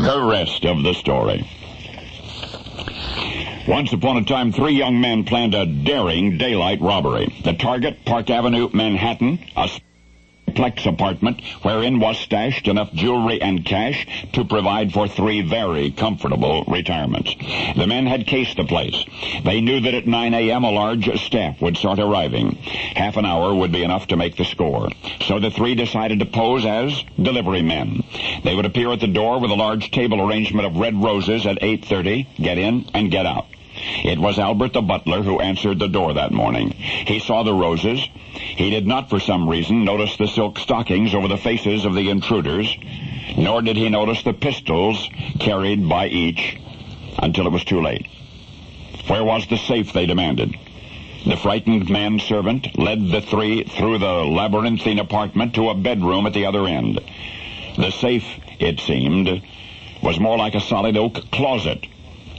The rest of the story. Once upon a time, 3 young men planned a daring daylight robbery. The target, Park Avenue, Manhattan, a plex apartment wherein was stashed enough jewelry and cash to provide for 3 very comfortable retirements. The men had cased the place. They knew that at 9 a.m. a large staff would start arriving. Half an hour would be enough to make the score. So the 3 decided to pose as delivery men. They would appear at the door with a large table arrangement of red roses at 8:30, get in and get out. It was Albert the butler who answered the door that morning. He saw the roses. He did not, for some reason, notice the silk stockings over the faces of the intruders, nor did he notice the pistols carried by each until it was too late. Where was the safe, they demanded. The frightened manservant led the 3 through the labyrinthine apartment to a bedroom at the other end. The safe, it seemed, was more like a solid oak closet,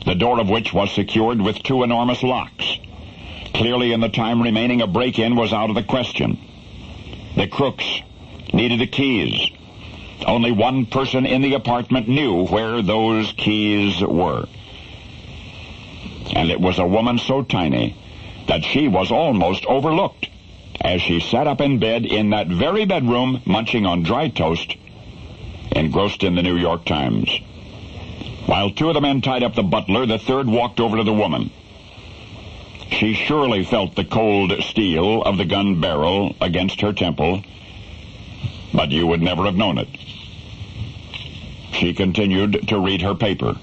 the door of which was secured with 2 enormous locks. Clearly, in the time remaining, a break-in was out of the question. The crooks needed the keys. Only one person in the apartment knew where those keys were. And it was a woman so tiny that she was almost overlooked as she sat up in bed in that very bedroom, munching on dry toast, engrossed in the New York Times. While 2 of the men tied up the butler, the 3rd walked over to the woman. She surely felt the cold steel of the gun barrel against her temple, but you would never have known it. She continued to read her paper,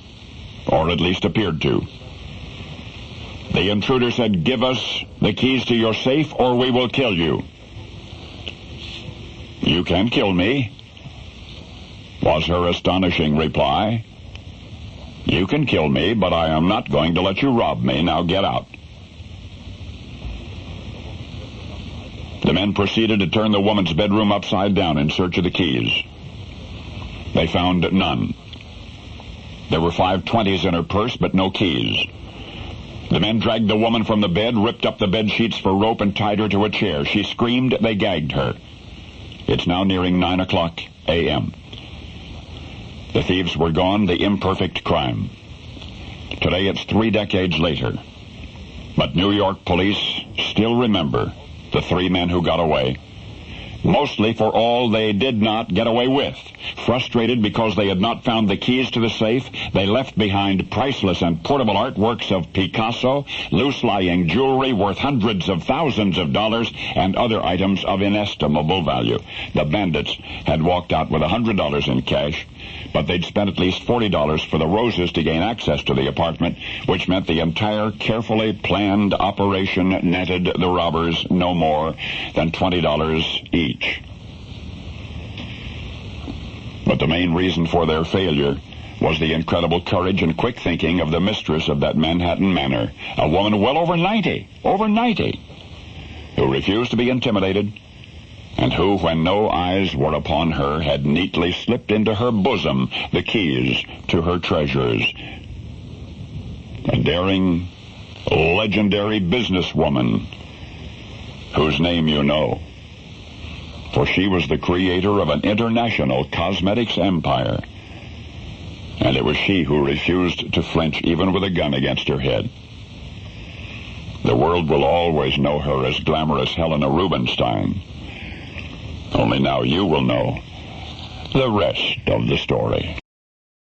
or at least appeared to. The intruder said, "Give us the keys to your safe, or we will kill you." "You can kill me," was her astonishing reply. "You can kill me, but I am not going to let you rob me. Now get out." The men proceeded to turn the woman's bedroom upside down in search of the keys. They found none. There were 5 20s in her purse, but no keys. The men dragged the woman from the bed, ripped up the bed sheets for rope, and tied her to a chair. She screamed. They gagged her. It's now nearing 9 o'clock a.m. The thieves were gone, the imperfect crime. Today it's 3 decades later. But New York police still remember the 3 men who got away. Mostly for all they did not get away with. Frustrated because they had not found the keys to the safe, they left behind priceless and portable artworks of Picasso, loose-lying jewelry worth hundreds of thousands of dollars, and other items of inestimable value. The bandits had walked out with $100 in cash, but they'd spent at least $40 for the roses to gain access to the apartment, which meant the entire carefully planned operation netted the robbers no more than $20 each. But the main reason for their failure was the incredible courage and quick thinking of the mistress of that Manhattan manor, a woman well over 90, who refused to be intimidated, and who, when no eyes were upon her, had neatly slipped into her bosom the keys to her treasures. A daring, legendary businesswoman whose name you know, for she was the creator of an international cosmetics empire, and it was she who refused to flinch even with a gun against her head. The world will always know her as glamorous Helena Rubenstein. Only now you will know the rest of the story.